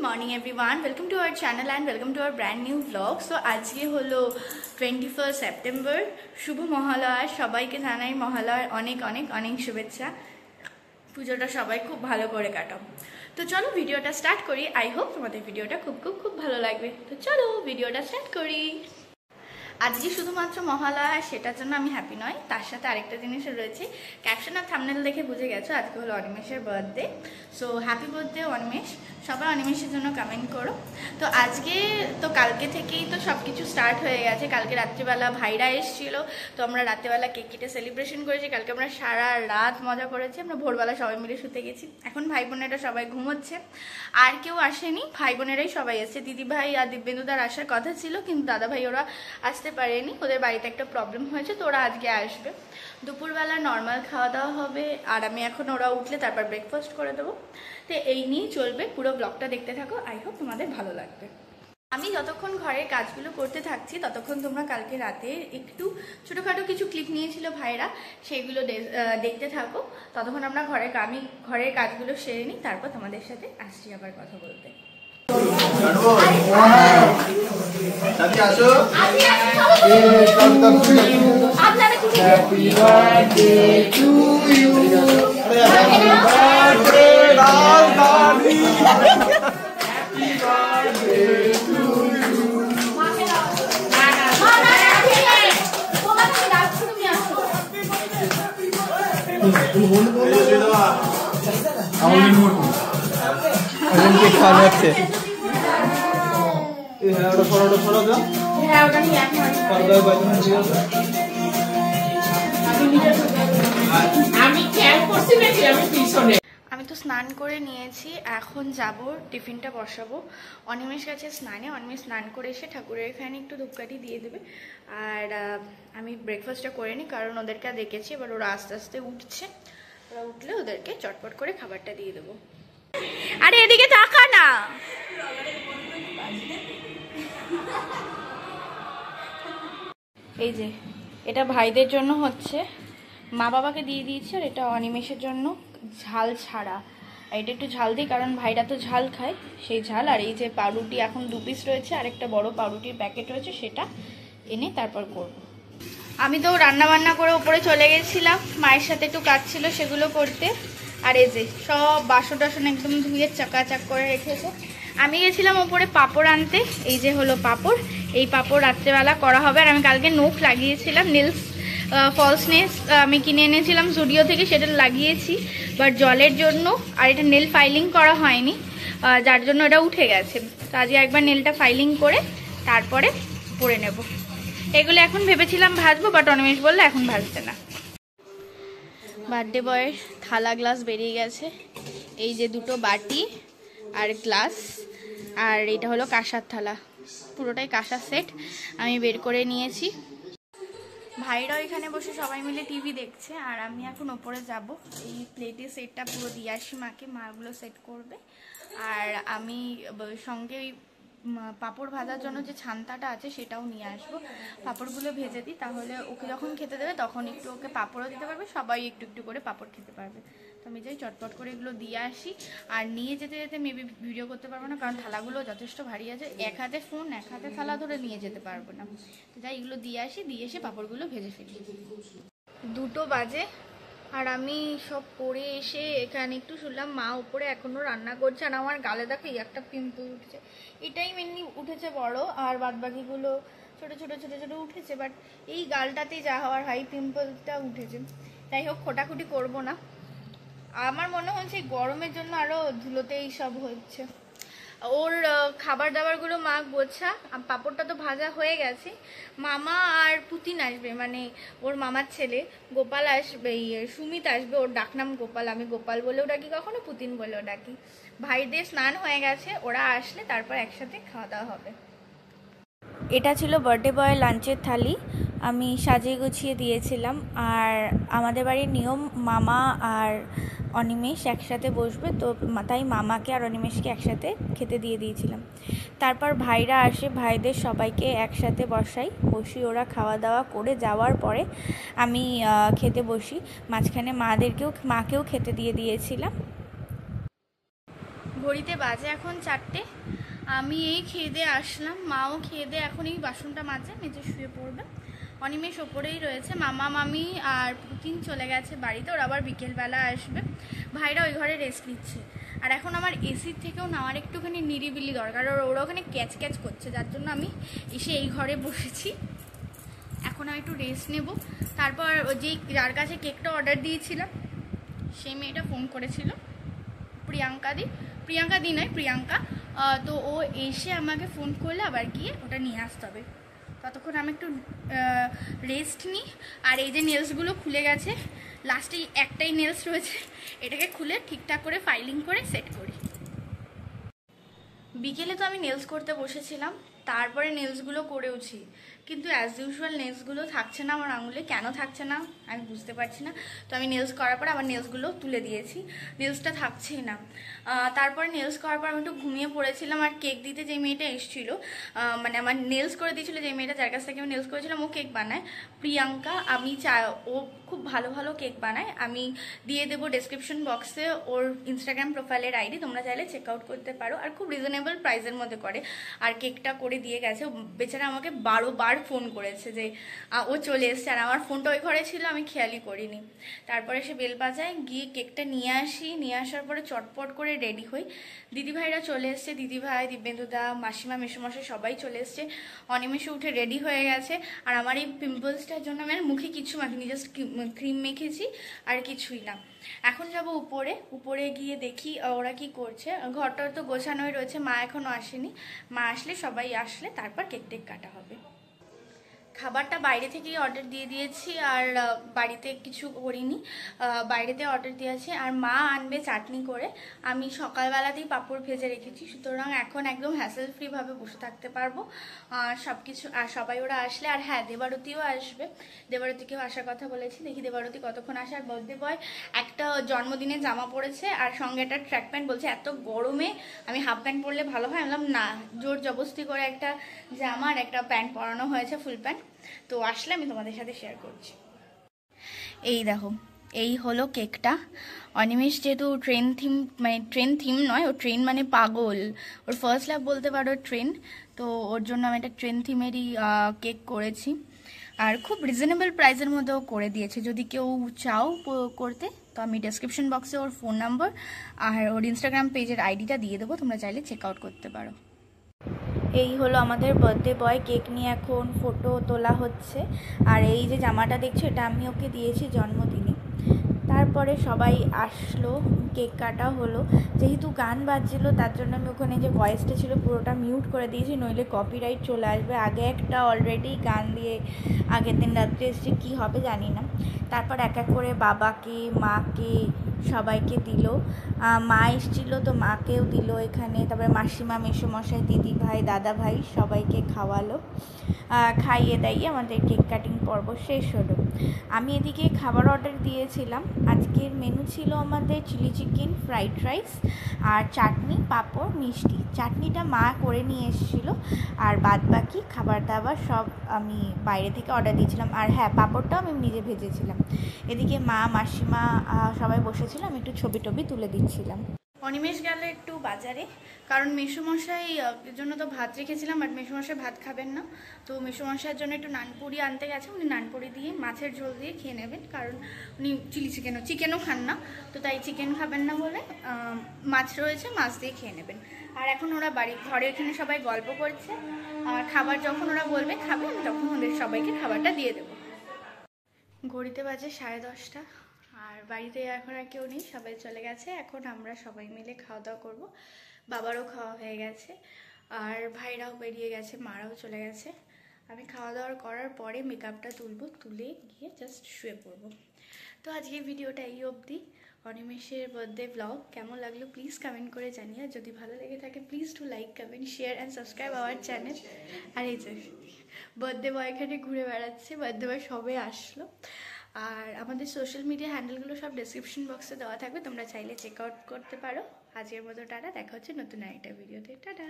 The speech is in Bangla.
morning everyone, welcome to our channel and welcome to our brand new vlog. So আজকে হলো 21 সেপ্টেম্বর, শুভ মহালয়া। সবাইকে জানাই মহালয়ার অনেক অনেক অনেক শুভেচ্ছা। পুজোটা সবাই খুব ভালো করে কাটাও। তো চলো ভিডিওটা স্টার্ট করি। আই হোপ তোমাদের ভিডিওটা খুব ভালো লাগবে। তো চলো ভিডিওটা স্টার্ট করি। আজকে শুধুমাত্র মহালয়া সেটার জন্য আমি হ্যাপি নয়, তার সাথে আরেকটা জিনিসও রয়েছে। ক্যাপশন আর থাম্বনেল দেখে বুঝে গেছো আজকে হলো অনিমেষের birthday. So happy birthday Animesh. সবাই অনিমেষের জন্য কমেন্ট করো। তো আজকে তো কালকে থেকেই তো সব কিছু স্টার্ট হয়ে গেছে। কালকে রাত্রিবেলা ভাইরা এসেছিলো, তো আমরা রাত্রিবেলা কেক কেটে সেলিব্রেশন করেছি। কালকে আমরা সারা রাত মজা করেছি। আমরা ভোরবেলা সবাই মিলে শুতে গেছি। এখন ভাই বোনেরা সবাই ঘুমোচ্ছে, আর কেউ আসেনি। ভাই বোনেরাই সবাই এসছে। দিদি ভাই আর দিব্যেন্দুদার আসার কথা ছিল, কিন্তু দাদা ভাই ওরা আসতে পারেনি, ওদের বাড়িতে একটা প্রবলেম হয়েছে, তো ওরা আজকে আসবে। দুপুরবেলা নর্মাল খাওয়া দাওয়া হবে, আর আমি এখন ওরা উঠলে তারপর ব্রেকফাস্ট করে দেবো। তো এই নিয়েই চলবে, পুরো ব্লগটা দেখতে থাকো। আই হোপ তোমাদের ভালো লাগবে। আমি যতক্ষণ ঘরের কাজগুলো করতে থাকছি ততক্ষণ তোমরা কালকে রাতে একটু ছোটোখাটো কিছু ক্লিপ নিয়েছিল ভাইরা, সেইগুলো দেখতে থাকো। ততক্ষণ আমরা ঘরের কাজগুলো সেরে নিই, তারপর তোমাদের সাথে আসছি আবার কথা বলতে। আমি তো স্নান করে নিয়েছি, এখন যাব টিফিনটা বসাবো। অনিমেষ গেছে স্নানে, অনিমেষ স্নান করে এসে ঠাকুরের এখানে একটু ধূপকাঠি দিয়ে দেবে। আর আমি ব্রেকফাস্টটা করে নিই, কারণ ওদেরকে দেখেছি এবার ওরা আস্তে আস্তে উঠছে। ওরা উঠলে ওদেরকে চটপট করে খাবারটা দিয়ে দেবো। আরে এদিকে তাকা না। এই যে এটা ভাইদের জন্য হচ্ছে, মা বাবাকে দিয়ে দিয়েছি। আর এটা অনিমেষের জন্য ঝাল ছাড়া। এটা একটু ঝাল দিই, কারণ ভাইরা তো ঝাল খায়, সেই ঝাল। আর এই যে পাউরুটি এখন 2 পিস রয়েছে, আর একটা বড় পাউরুটির প্যাকেট রয়েছে, সেটা এনে তারপর করব। আমি তো রান্না বান্না করে উপরে চলে গেছিলাম, মায়ের সাথে একটু কাজ ছিল সেগুলো করতে। আর এই যে সব বাসন টাসন একদম ধুয়ে চাকাচাক করে রেখেছে। আমি গেছিলাম ওপরে পাঁপড় আনতে। এই যে হলো পাঁপড়, এই পাঁপড় রাত্রেবেলা করা হবে। আর আমি কালকে নখ লাগিয়েছিলাম, নেলস ফলস নেলস আমি কিনে এনেছিলাম জুডিও থেকে, সেটা লাগিয়েছি। বাট জলের জন্য আর এটা নেল ফাইলিং করা হয়নি, যার জন্য এটা উঠে গেছে। তো আজকে একবার নেলটা ফাইলিং করে তারপরে পরে নেব। এগুলো এখন ভেবেছিলাম ভাজবো, বাট অনিমেষ বললে এখন ভাজতে না। বার্থডে বয়ের থালা গ্লাস বেরিয়ে গেছে। এই যে 2টো বাটি আর গ্লাস, আর এটা হলো কাঁসার থালা, পুরোটাই কাঁসার সেট আমি বের করে নিয়েছি। ভাইরাও এখানে বসে সবাই মিলে টিভি দেখছে, আর আমি এখন ওপরে যাব। এই প্লেটের সেটটা পুরো দিয়ে আসি মাকে, মাগুলো সেট করবে। আর আমি সঙ্গে ওই পাঁপড় ভাজার জন্য যে ছান্তাটা আছে সেটাও নিয়ে আসবো। পাঁপড়গুলো ভেজে দিই, তাহলে ওকে যখন খেতে দেবে তখন একটু ওকে পাঁপড়ও দিতে পারবে, সবাই একটু একটু করে পাঁপড় খেতে পারবে। তো আমি যাই চটপট করে এগুলো দিয়ে আসি। আর নিয়ে যেতে যেতে মেবি ভিডিও করতে পারবো না, কারণ থালাগুলো যথেষ্ট ভারী আছে। এক হাতে ফোন এক হাতে থালা ধরে নিয়ে যেতে পারবো না। তো যাই এগুলো দিয়ে আসি, দিয়ে এসে পাঁপড়গুলো ভেজে ফেলি। 2টো বাজে, আর আমি সব করে এসে এখানে একটু শুনলাম মা উপরে এখনো রান্না করছে। আর আমার গালে দেখো একটা পিম্পল উঠেছে, এটাই মেনলি উঠেছে বড়, আর বাদবাকিগুলো ছোট ছোট ছোট ছোট উঠেছে। বাট এই গালটাতেই যা হওয়ার হাই পিম্পলটা উঠেছে। যাই হোক, খোটাখুটি করবো না। আমার মনে হচ্ছে গরমের জন্য আরো ধুলোতেই সব হচ্ছে। ওর খাবার দাবারগুলো মা গোছা, পাঁপড়টা তো ভাজা হয়ে গেছে। মামা আর পুতিন আসবে, মানে ওর মামার ছেলে গোপাল আসবে, সুমিত আসবে। ওর ডাকনাম গোপাল, আমি গোপাল বলেও ডাকি, কখনো পুতিন বলেও ডাকি। ভাইদের স্নান হয়ে গেছে, ওরা আসলে তারপর একসাথে খাওয়া দাওয়া হবে। এটা ছিল বার্থডে বয়ের লাঞ্চের থালি, আমি সাজিয়ে গুছিয়ে দিয়েছিলাম। আর আমাদের বাড়ির নিয়ম মামা আর অনিমেষ একসাথে বসবে, তো তাই মামাকে আর অনিমেষকে একসাথে খেতে দিয়ে দিয়েছিলাম। তারপর ভাইরা আসে, ভাইদের সবাইকে একসাথে বসি। ওরা খাওয়া দাওয়া করে যাওয়ার পরে আমি খেতে বসি। মাঝখানে মাকেও খেতে দিয়ে দিয়েছিলাম। ঘড়িতে বাজে এখন 4টে। আমি এই খেয়ে দিয়ে আসলাম, মাও খেয়ে দিয়ে এখন এই বাসনটা মেজে শুয়ে পড়বে। অনিমেষ ওপরেই রয়েছে, মামা মামি আর পুতিন চলে গেছে বাড়িতে, ওরা আবার বিকেলবেলা আসবে। ভাইরা ওই ঘরে রেস্ট নিচ্ছে। আর এখন আমার এসির থেকেও নামার একটুখানি নিরিবিলি দরকার, আর ওরা ওখানে ক্যাচ ক্যাচ করছে, যার জন্য আমি এসে এই ঘরে বসেছি। এখন আমি একটু রেস্ট নেব। তারপর যার কাছে কেকটা অর্ডার দিয়েছিলাম সেই মেয়েটা ফোন করেছিল, প্রিয়াঙ্কা দি নয়, প্রিয়াঙ্কা। তো ও এসে আমাকে ফোন করলে আবার গিয়ে ওটা নিয়ে আসতে হবে। ততক্ষণ আমি একটু রেস্ট নিই। আর এই যে নেলসগুলো খুলে গেছে, লাস্টে একটাই নেলস রয়েছে, এটাকে খুলে ঠিকঠাক করে ফাইলিং করে সেট করি। বিকেলে তো আমি নেলস করতে বসেছিলাম, তারপরে নেলসগুলো করেওছি, কিন্তু অ্যাজ ইউজুয়াল নেলসগুলো থাকছে না আমার আঙুলে। কেন থাকছে না আমি বুঝতে পারছি না। তো আমি নেলস করার পর আবার নেলসগুলো তুলে দিয়েছি, নেলসটা থাকছেই না। তারপরে নেলস করার পর আমি একটু ঘুমিয়ে পড়েছিলাম। আর কেক দিতে যে মেয়েটা এসেছিলো, মানে আমার নেলস করে দিয়েছিলো যে মেয়েটা, যার কাছ থেকে আমি নেলস করেছিলাম, ও কেক বানায়, প্রিয়াঙ্কা। ও খুব ভালো ভালো কেক বানায়। আমি দিয়ে দেবো ডেসক্রিপশন বক্সে ওর ইনস্টাগ্রাম প্রোফাইলের আইডি, তোমরা চাইলে চেক আউট করতে পারো। আর খুব রিজনেবল প্রাইসের মধ্যে করে। আর কেকটা করে দিয়ে গেছে। বেচারা আমাকে 12 বার ফোন করেছে যে ও চলে এসছে, আর আমার ফোনটা ওই ঘরে ছিল, আমি খেয়ালই করিনি। তারপরে সে বেল বাজায়, গিয়ে কেকটা নিয়ে আসি। নিয়ে আসার পরে চটপট করে রেডি হই। দিদিভাইরা চলে এসছে, দিদিভাই, দিব্যেন্দুদা, মাসিমা, মেসোমশাই সবাই চলে এসছে। অনিমেষে উঠে রেডি হয়ে গেছে। আর আমার এই পিম্পলসটার জন্য আমি আর মুখে কিছু মাখিনি, জাস্ট ক্রিম মেখেছি, আর কিছুই না। এখন যাব উপরে গিয়ে দেখি ওরা কি করছে। ঘরটা তো গোছানোই রয়েছে, মা এখনো আসেনি। মা আসলে, সবাই আসলে তারপর কেক টেক কাটা হবে। খাবারটা বাইরে থেকেই অর্ডার দিয়ে দিয়েছি, আর বাড়িতে কিছু করিনি, বাইরেতে অর্ডার দিয়েছি। আর মা আনবে চাটনি করে, আমি সকালবেলাতেই পাঁপড় ভেজে রেখেছি, সুতরাং এখন একদম হ্যাসেল ফ্রিভাবে বসে থাকতে পারবো। সব কিছু, আর সবাই ওরা আসলে, আর হ্যাঁ, দেবারতীও আসবে, দেবারতীকেও আসার কথা বলেছি, দেখি দেবারতী কতক্ষণ আসে। আর বার্থডে বয় একটা জন্মদিনে জামা পরেছে, আর সঙ্গে একটা ট্র্যাক প্যান্ট, বলছে এত গরমে আমি হাফ প্যান্ট পরলে ভালো হয়। আমি বললাম না, জোর জবরদস্তি করে একটা জামা আর একটা প্যান্ট পরানো হয়েছে, ফুল প্যান্ট। তো আসলে আমি তোমাদের সাথে শেয়ার করছি। এই দেখো, এই হলো কেকটা। অনিমেষ যেহেতু ট্রেন থিম নয়, ও ট্রেন মানে পাগল, ওর ফার্স্ট লাভ বলতে পারো ট্রেন। তো ওর জন্য আমি একটা ট্রেন থিমেরই কেক করেছি, আর খুব রিজনেবল প্রাইসের মধ্যেও করে দিয়েছে। যদি কেউ চাও করতে, তো আমি ডেসক্রিপশন বক্সে ওর ফোন নাম্বার আর ওর ইনস্টাগ্রাম পেজের আইডিটা দিয়ে দেবো, তোমরা চাইলে চেক আউট করতে পারো। এই হলো আমাদের বার্থডে বয়, কেক নিয়ে এখন ফটো তোলা হচ্ছে। আর এই যে জামাটা দেখছো, এটা আমি ওকে দিয়েছি জন্মদিনে। তারপরে সবাই আসলো, কেক কাটা হলো। যেহেতু গান বাজছিল, তার জন্য আমি ওখানে যে ভয়েসটা ছিল পুরোটা মিউট করে দিয়েছি, নইলে কপিরাইট চলে আসবে। আগে একটা অলরেডি গান দিয়ে আগের দিন রাত্রে এসেছি, কী হবে জানি না। তারপর এক এক করে বাবাকে, মাকে, সবাইকে দিল। মা এসেছিলো, তো মাকেও দিল এখানে। তারপরে মাসিমা, মেসোমশাই, দিদি ভাই, দাদা ভাই সবাইকে খাওয়ালো। খাইয়ে দাইয়ে আমাদের কেক কাটিং পর্ব শেষ হলো। আমি এদিকে খাবার অর্ডার দিয়েছিলাম। আজকের মেনু ছিল আমাদের চিলি চিকেন, ফ্রাইড রাইস, আর চাটনি, পাঁপড়, মিষ্টি। চাটনিটা মা করে নিয়ে এসেছিলো, আর বাদ বাকি খাবার দাবার সব আমি বাইরে থেকে অর্ডার দিয়েছিলাম। আর হ্যাঁ, পাঁপড়টাও আমি নিজে ভেজেছিলাম। এদিকে মা, মাসিমা সবাই বসেছিলাম, একটু ছবি টবি তুলে দিচ্ছিলাম। অনিমেষ গেল একটু বাজারে, কারণ মেসোমশাই জন্য তো ভাত রেখেছিলাম, বাট মেসোমশাই ভাত খাবেন না। তো মেসোমশাইয়ের জন্য একটু নানপুরি আনতে গেছে, উনি নানপুরি দিয়ে মাছের ঝোল দিয়ে খেয়ে নেবেন, কারণ উনি চিকেনও খান না। তো তাই চিকেন খাবেন না বলে মাছ রয়েছে, মাছ দিয়ে খেয়ে নেবেন। আর এখন ওরা ঘরে এখানে সবাই গল্প করছে, আর খাবার যখন ওরা বলবে খাবে, আমি তখন ওদের সবাইকে খাবারটা দিয়ে দেবো। ঘড়িতে বাজে 10:30, আর বাড়িতে এখন আর কেউ নেই, সবাই চলে গেছে। এখন আমরা সবাই মিলে খাওয়া দাওয়া করবো। বাবারও খাওয়া হয়ে গেছে, আর ভাইরাও বেরিয়ে গেছে, মারাও চলে গেছে। আমি খাওয়া দাওয়া করার পরে মেকআপটা তুলবো, তুলে গিয়ে জাস্ট শুয়ে পড়বো। তো আজকের ভিডিওটা এই অবধি। অনিমেষের বার্থডে ব্লগ কেমন লাগলো প্লিজ কমেন্ট করে জানিয়ে। যদি ভালো লেগে থাকে please to like, comment, share and subscribe our channel. আর এই যে বার্থডে বয় এখানে ঘুরে বেড়াচ্ছে, বার্থডে বয় সবে আসলো। আর আমাদের সোশ্যাল মিডিয়া হ্যান্ডেলগুলো সব ডেসক্রিপশন বক্সে দেওয়া থাকবে, তোমরা চাইলে চেক আউট করতে পারো। আজকের মতো টাটা, দেখা হচ্ছে নতুন আরেকটা ভিডিওতে। টাটা।